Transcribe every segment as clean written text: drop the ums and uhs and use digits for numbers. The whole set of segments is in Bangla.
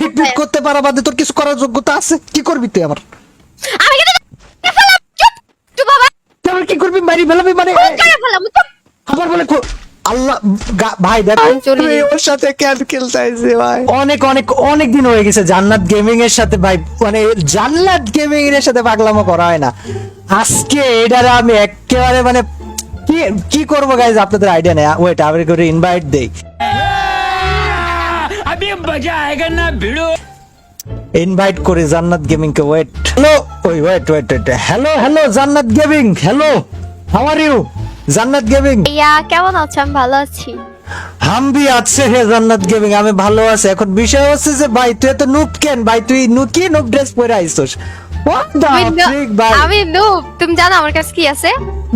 খিটমিট করতে পারা বাদে তোর কিছু করার যোগ্যতা আছে? কি করবি তুই আমার? আমি কিন্তু চুপ চুপ বাবা তুই কি করবি? মারি ফেলাবি মানে করে ফেলাম চুপ। আবার বলে আল্লাহ ভাই দেখ চলে তুই ওর সাথে কেন খেলতে আইছিস ভাই? অনেক অনেক অনেক দিন হয়ে গেছে জান্নাত গেমিং এর সাথে ভাই, মানে জান্নাত গেমিং এর সাথে পাগলামো করা হয় না। আজকে এটারে আমি একেবারে মানে কি কি করবো গাইজ, আপনাদের আইডিয়া নেই। ওয়েট আমি করে ইনভাইট দেই। अभी मजा आएगा ना भिड़ो। ইনভাইট করে জান্নাত গেমিং কে। Wait hello wait wait wait hello hello Jannat gaming, hello how are you Jannat gaming? Yeah কেমন আছো? আমি ভালো আছি। হাম ভি আছে হে জান্নাত গেমিং, আমি ভালো আছি। এখন বিষয় হচ্ছে যে ভাই তুই এত নুব কেন ভাই? তুই কি নুব ড্রেস পরে আইছস? হোয়াট দ্য ফ্রিক ভাই? আমি নুব, তুমি জানো আমার কাছে কি আছে?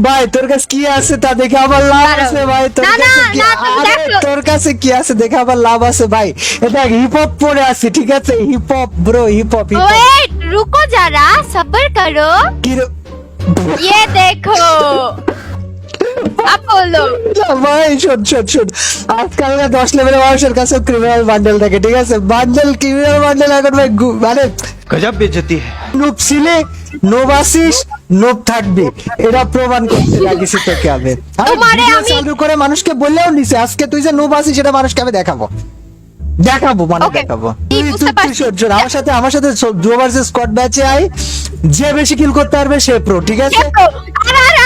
ভাই তোর কাছে কি আছে তা দেখে আবার লাভ আছে ভাই। তোর না, কাছে না, কি না, তুমি আরে দেখো। তোর কাছে কি আছে দেখে আবার লাভ আছে ভাই। এটা হিপ হপ পরে আছে, ঠিক আছে? Hip hop bro, hip hop wait রুকো যারা, সবর করো। কি রে? ये देखो अपोलो। না ভাই শোন শোন শোন, আজকাল 10 লেভেলের মানুষের কাছে ক্রিমিনাল বান্ডেল থাকে, ঠিক আছে? বান্ডেল ক্রিমিনাল বান্ডেল এখন ভাই মানে गजब बेइज्जती है। নুব ছিলে নুব আসিস নুব থাকবি, এটা প্রমাণ করতে লাগিছি তোকে আমি। আর তোমারে ভিডিও আমি- চালু করে মানুষকে বললেও নিছে আজকে তুই যে নুব আসিস সেটা মানুষকে আমি দেখাবো মানে Okay, দেখাবো। কি তুই বুঝতে পারছি। শোন শোন, আমার সাথে ডুও ভার্সেস স্কোয়াড ম্যাচে আই, যে বেশি কিল করতে পারবে সে প্রো, ঠিক আছে?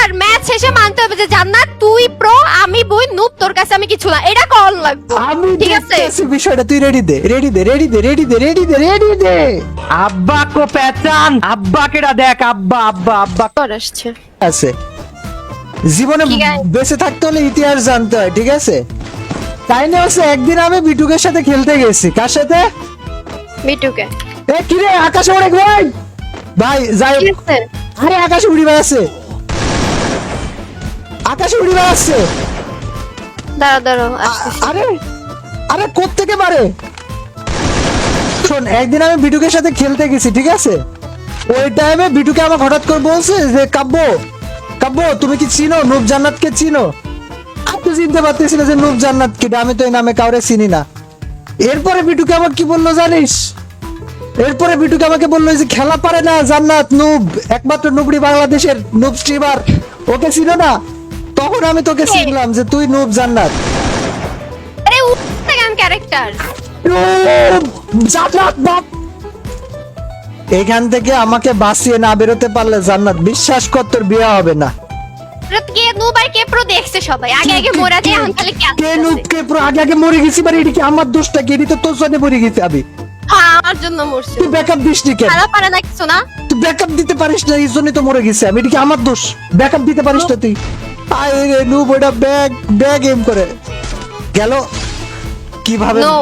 আর ম্যাচ শেষে মানতে হবে যে জান্নাত তুই প্রো, আমি বই নুব, তোর কাছে আমি কিছু না, এটা কল লাগবে। আমি ঠিক আছে দেখতেছি বিষয়টা, তুই রেডি দে রেডি দে রেডি দে রেডি দে রেডি দে রেডি দে। আব্বা কো পেহচান, আব্বা কেডা দেখ, আব্বা আব্বা আব্বা তোর আসছে আছে। জীবনে ঠিক আছে। বেঁচে থাকতে হলে ইতিহাস জানতে হয়, ঠিক আছে? তাই না হচ্ছে একদিন আমি বিটুকের সাথে খেলতে গেছি। কার সাথে? মিটুকে। এ কি রে আকাশে উড়ে ভাই ভাই যাই। ঠিক আছে আরে আকাশে উড়ি বেড়াচ্ছে, আকাশে উড়ি বেড়াচ্ছে। দাঁড়া দাঁড়া আসতেছি। আরে আরে কোত্থেকে মারে? শোন একদিন আমি বিটুকের সাথে খেলতে গেছি, ঠিক আছে? ওই টাইমে বিটুকে আমাকে হঠাৎ করে বলছে যে কাব্য কাব্য তুমি কি চিনো নূপ জান্নাতকে চিনো? আমি তো চিনতে পারতেছি না যে নূপ জান্নাত কি, আমি তো এই নামে কাউরে চিনি না। এরপরে বিটুকে আমাকে কি বললো জানিস? এরপরে বিটুকে আমাকে বললো যে খেলা পারে না জান্নাত, নূব একমাত্র নুবড়ি বাংলাদেশের নূব স্ট্রিমার, ওকে চিনো না? তখন আমি তোকে চিনলাম যে তুই নূব জান্নাত। আরে ইনস্টাগ্রাম ক্যারেক্টার। জান্নাত বাপ, এখান থেকে আমাকে বাঁচিয়ে না বেরোতে পারলে জান্নাত বিশ্বাস কর তোর বিয়ে হবে না। কে নুব আর কে প্রো দেখছে সবাই, আগে আগে মোরা যায়, এখন খালি কে নুব কে পুরো আগে আগে মরে গেছি, মানে এটা কি আমার দোষটা কি? এটা তো তোর জন্য মরে গেছি আমি। আমার জন্য মরছে। তুই ব্যাকআপ দিস নি কেন? খেলা পারে না কিছু না। তুই ব্যাকআপ দিতে পারিস না, এই জন্যই তো মরে গেছি আমি। এটা কি আমার দোষ? ব্যাকআপ দিতে পারিস না তুই? আয় রে নুব, ওটা ব্যাগ ব্যাগ এম করে গেল কিভাবে? নো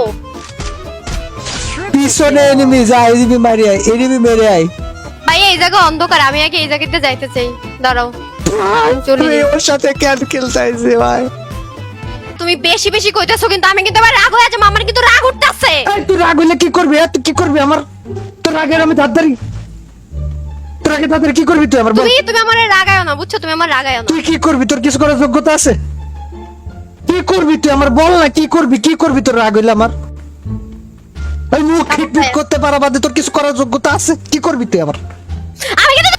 পিছনে এনিমি যায়, এনিমি মারি আয়, এনিমি মেরে আয়। ভাই এই জায়গা অন্ধকার, আমি আগে এই জায়গাতে যাইতে চাই। দাঁড়াও চলে তুই যাই। ওর সাথে কেন খেলতে আইছিস ভাই? তুমি বেশি বেশি কইতাছো, কিন্তু আমি কিন্তু আবার রাগ হয়ে যাবো, আমার কিন্তু রাগ উঠতাছে। এই তুই রাগ হইলে কি করবি? তুই কি করবি আমার? তোর রাগের আমি ধারধারি, তোর রাগে ধারধারি কি করবি তুই আমার? বল। তুমি আমার রাগায়ও না, বুঝছো? তুমি আমার রাগায়ও না। তুই কি করবি? তোর কিছু করার যোগ্যতা আছে? কি করবি তুই আমার? বল না কি করবি? কি করবি তোর রাগ হইলে আমার? ওই মুখ খিটমিট করতে পারা বাদে তোর কিছু করার যোগ্যতা আছে? কি করবি তুই আমার? আমি কিন্তু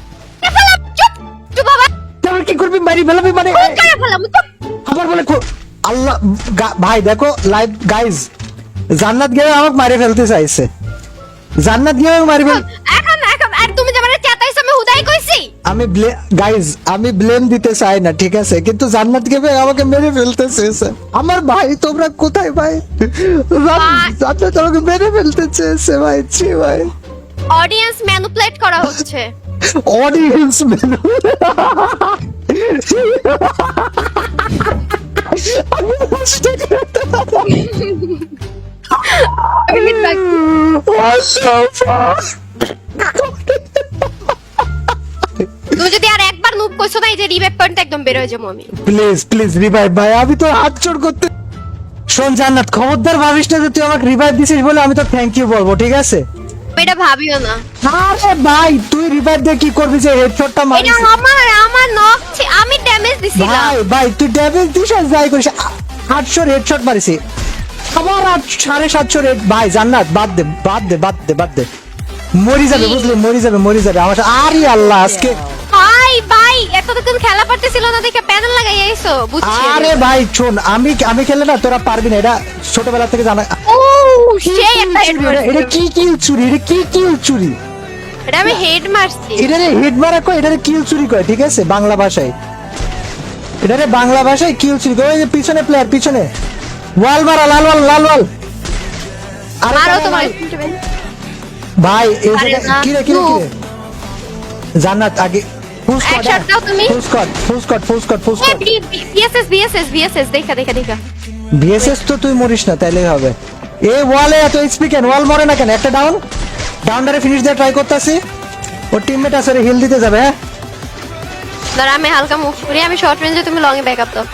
ফেলাম চুপ চুপ বাবা তুই কি করবি? মারি ফেলাবি মানে করে ফেলাম চুপ। আবার বলে আল্লাহ ভাই দেখো লাইভ গাইজ, জান্নাত গিয়ে আমাকে মারে ফেলতে চাইছে। জান্নাত গিয়ে আমাকে মারি ফেল। এখন এখন আর তুমি যে আমারে চেতাইছো, আমি হুদাই কইছি। আমি গাইজ আমি ব্লেম দিতে চাই না, ঠিক আছে? কিন্তু জান্নাত গেবে আমাকে মেরে ফেলতে চেয়েছে। আমার ভাই তোমরা কোথায় ভাই? জান্নাত আমাকে মেরে ফেলতে চেয়েছে ভাই। ছি ভাই, অডিয়েন্স ম্যানিপুলেট করা হচ্ছে। অডিয়েন্স মেনু তুমি যদি আর একবার নুব কইছো না, এই যে রিবেক পয়েন্ট একদম বের হয়ে যাবো আমি। প্লিজ প্লিজ রিভাইভ ভাই, আমি তো হাত জোড় করতে। শোন জান্নাত, খবরদার ভাবিস না যে তুই আমাকে রিভাইভ দিছিস বলে আমি তো থ্যাংক ইউ বলবো, ঠিক আছে? এটা ভাবিও না। আরে ভাই তুই রিভাইভ দিয়ে কি করবি? যে হেডশটটা এটা মারিস আমার নক, আমি ড্যামেজ দিছিলাম। ভাই ভাই তুই ড্যামেজ দিস আর যাই করিস, 800 হেডশট মারিছি। আবার 750 রেট ভাই জান্নাত বাদ দে বাদ দে বাদ দে বাদ দে মরি যাবে বুঝলি মরি যাবে আমার আরে আল্লাহ আজকে ভাই ভাই এতদিন খেলা পারতেছিল না দেখে প্যানেল লাগাই আইছো বুঝছি আরে ভাই শোন আমি খেলে না তোরা পারবি না এটা ছোটবেলা থেকে জানা ও সেই একটা হেড এটা কি কিল চুরি এটা কি কিল চুরি এটা আমি হেড মারছি এটারে হেড মারা কয় এটারে কিল চুরি কয় ঠিক আছে বাংলা ভাষায় এটারে বাংলা ভাষায় কিল চুরি কয় ওই যে পিছনে প্লেয়ার পিছনে ওয়াল মারা লাল ওয়াল আরে মারো কারা তোমার ভাই? ভাই এই আরে জায়গা না, কি রে no. জান্নাত আগে ফুল এক shot দাও তুমি। স্কোয়াড বিএসএস দেখা বিএসএস তো তুই মরিস না তাইলে হবে এই ওয়ালে এত এইচপি কেন ওয়াল মরে না কেন একটা ডাউনটারে ফিনিশ দিয়ে ট্রাই করতেছি ওর টিমমেট আছে রে হিল দিতে যাবে হ্যাঁ দাঁড়া আমি হালকা মুভ করি আমি শর্ট রেঞ্জে তুমি লং এ ব্যাকআপ দাও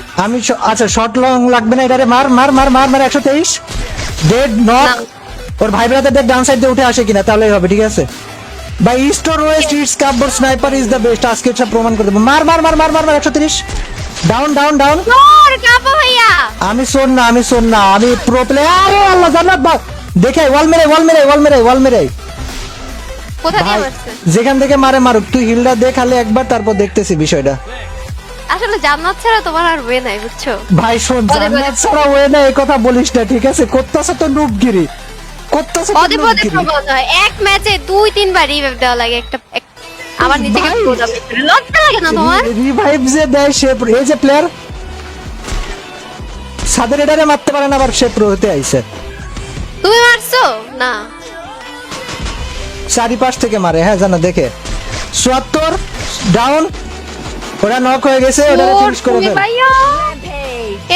আচ্ছা শর্ট লং লাগবে না এটারে মার 123 ডেড নক না। ওর ভাই ব্রাদারদের ডাউন সাইড দিয়ে উঠে আসে কিনা তাহলেই হবে ঠিক আছে by east or west it's cupboard sniper is the best আজকে এটা প্রমাণ করে দেব মার 130 ডাউন তোর কাপো ভাইয়া আমি শোন না আমি প্রো প্লেয়ার আরে আল্লাহ জান্নাত ভাই দেখে ওয়াল মেরে কোথা দিয়ে ভাই মারছে যেখান থেকে মারুক তুই হিলটা দেখালে একবার তারপর দেখতেছি বিষয়টা আসলে জান্নাত ছাড়া তোমার আর ওয়ে নাই বুঝছো ভাই শোন পদে জান্নাত ছাড়া ওয়ে না এই কথা বলিস না ঠিক আছে করতেছ তো নুবগিরি করতেছ তো পদে নুবগিরি প্রবল হয় এক ম্যাচে 2-3 বার রিভাইভ দেওয়া লাগে আমার নিজেকে ভাই। বোঝা লজ্জা লাগে না তোমার রিভাইভ যে দেয় সে এই যে প্লেয়ার সাদের এটারে মারতে পারে না আবার সে প্রো হতে আইছে তুমি মারছো না চারিপাশ থেকে মারে হ্যাঁ জানা দেখে ৭৪ ডাউন ওরা নক হয়ে গেছে ওটা ওর ফিনিশ করে তুমি ফেল ভাইয়া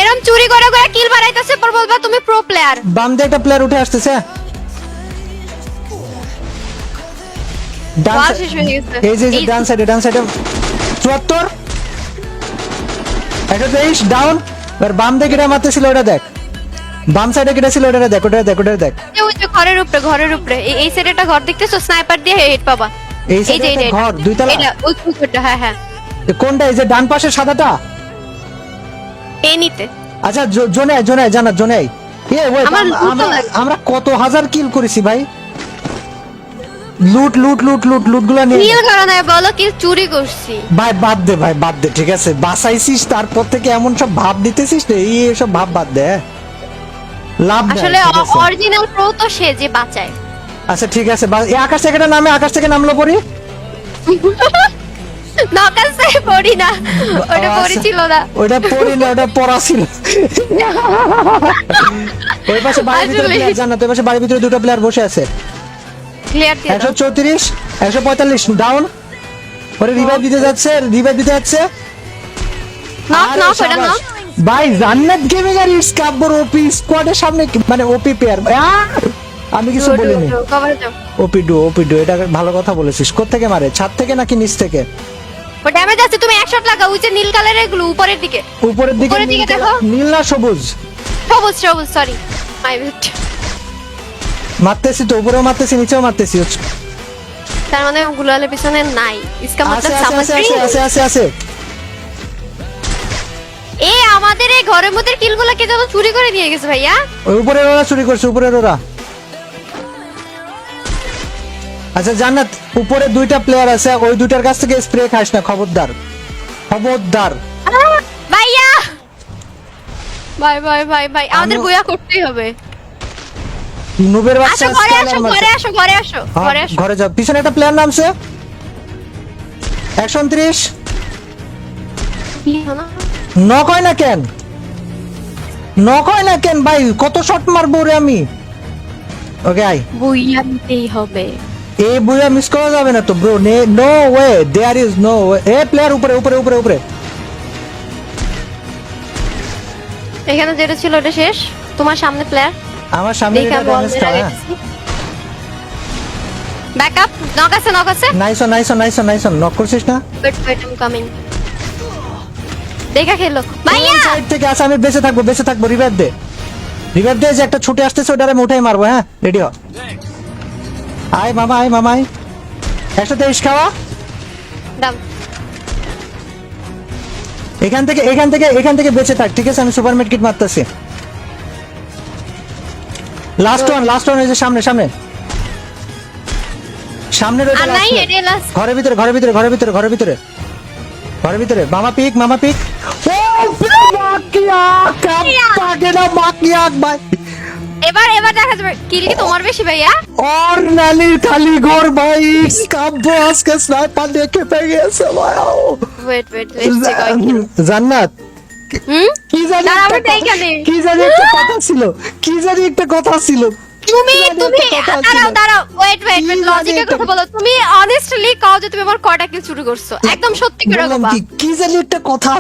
এরম চুরি করে কিল বাড়াইতেছে পর বলবা তুমি প্রো প্লেয়ার বাম দিয়ে একটা প্লেয়ার উঠে আসতেছে ডান ওয়াল সাইড- শেষ হয়ে গেছে এই যে ডান সাইডে ৭৪ 123 ডাউন আর বাম দিকে এটা মারতেছিল ওটা দেখ বাম সাইডে কেটে ছিল ওটা দেখ ওই যে ঘরের উপরে এই সাইডে একটা ঘর দেখতেছো স্নাইপার দিয়ে হেড পাবা এই সাইডে একটা ঘর দুইতলা এটা ওই ঘরটা হ্যাঁ এ কোনটা এই যে ডান পাশে সাদাটা এই নিতে আচ্ছা জোনে জানা এ ওই আমার loot ও লাগে। আমরা কত হাজার কিল করেছি ভাই লুট গুলা নিয়ে কিল করো না বলো কিল চুরি করছি ভাই বাদ দে ঠিক আছে বাঁচাইছিস তারপর থেকে এমন সব ভাব দিতেছিস না এই সব ভাব বাদ দে হ্যাঁ? লাভ নাই, আসলে ঠিক আছে। অরিজিনাল প্রো তো সে যে বাঁচায় আচ্ছা ঠিক আছে এই আকাশ থেকে নামলো পরি নকাসে পড়ি না ওটা পড়ি ছিল না ওটা পরি না ওটা পড়া ছিল ওই পাশে বাড়ির ভিতরে আসলে। প্লেয়ার জান্নাত ওই পাশে বাড়ির ভিতরে দুটো প্লেয়ার বসে আছে ক্লিয়ার দিয়ে দাও 134 145 ডাউন ওরে রিভাইভ দিতে যাচ্ছে নক আরে নক ওটা শাবাশ। নক ভাই জান্নাত গেমিং আর ইটস কাব্বর ওপি স্কোয়াডের সামনে মানে ওপি পেয়ার আমি কিছু বলিনি কভার দাও ওপি ডু এটা ভালো কথা বলেছিস কোত্থেকে মারে ছাদ থেকে নাকি নিচ থেকে ও ড্যামেজ আছে তুমি এক শট লাগাও ওই যে নীল কালারের গুলো উপরের দিকে উপরের দিকে উপরের দিকে নীল দেখো। নীল না সবুজ সবুজ সরি মাই ব্যাড মারতেছি তো উপরেও মারতেছি নিচেও মারতেছি তার মানে গুলালের পিছনে নাই इसका আছে मतलब সামগ্রী আছে এ আমাদের এই ঘরের মধ্যে কিলগুলো কে যেন চুরি করে নিয়ে গেছে ভাইয়া ওই উপরের ওরা চুরি করছে উপরের ওরা আচ্ছা জান্নাত উপরে দুইটা প্লেয়ার আছে ওই দুইটার কাছ থেকে স্প্রে খাস না খবরদার ভাইয়া ভাই আমাদের আমি- বইয়া করতেই হবে নুবের বাচ্চা আসো ঘরে scanner আসো মারছে। ঘরে আসো ঘরে আসো হ্যাঁ, ঘরে আসো ঘরে যাও পিছনে একটা প্লেয়ার নামছে 129 কি হলো? নক হয় না কেন ভাই কত শট মারবো রে আমি ওকে আই বইয়া নিতেই হবে এই বুয়া মিস করা যাবে না তো bro no way there is no way a player উপরে এখানে যেটা ছিল ওটা শেষ তোমার সামনে প্লেয়ার আমার সামনে দেখা এটা বল ড্যামেজ টা ব্যাকআপ নক আছে নাইস নক করছিস না ওয়েট আই কামিং দেখা খেলো ভাইয়া সাইড থেকে আসে আমি বেঁচে থাকবো রিভাইভ দে যে একটা ছুটে আসতেছে ওটারে আমি উঠাই মারবো হ্যাঁ রেডি হ আয় মামা আয় 123 খাওয়া দাম এখান থেকে বেঁচে থাক ঠিক আছে আমি সুপার মেড কিট মারতেছি লাস্ট ওয়ান এই যে সামনে সামনে রয়েছে আর নাই এটা লাস্ট ঘরের ভিতরে মামা পিক ও বাকিয়া কাপা বাকিয়া ভাই এবার দেখা যাবে কিল কি তোমার বেশি ভাইয়া और नाली खाली घोर भाई कब बॉस के स्नाइपर देखे पे गए भाई ওয়েট জান্নাত হুম কি জানি দাঁড়া, আমি একটা দেখে নিই। কি জানি একটা কথা ছিল তুমি একটা কথা ছিল। দাঁড়াও ওয়েট কি জানি লজিকের একটা- কথা বলো তুমি অনেস্টলি কও যে তুমি আমার কয়টা কিল শুরু করছো একদম সত্যি করে বললাম বাবা কি জানি একটা কথা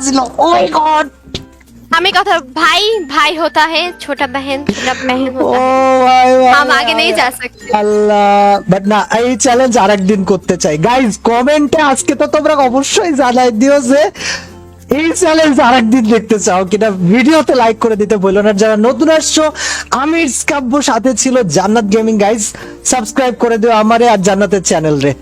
ছিল ও মাই গড আমি কথা भाई होता है छोटा बहन होता ও है ভাই हम आगे नहीं जा सकते আল্লাহ বাট না এই চ্যালেঞ্জ আরেকদিন করতে চাই গাইজ কমেন্টে আজকে তো তোমরা অবশ্যই জানাই দিও যে এই চ্যালেঞ্জ আরেকদিন দেখতে চাও কিনা ভিডিওতে লাইক করে দিতে বলো না যারা নতুন আসছো আমির কাব্য সাথে ছিল জান্নাত গেমিং গাইজ সাবস্ক্রাইব করে দিও আমারে আর জান্নাতের চ্যানেল রে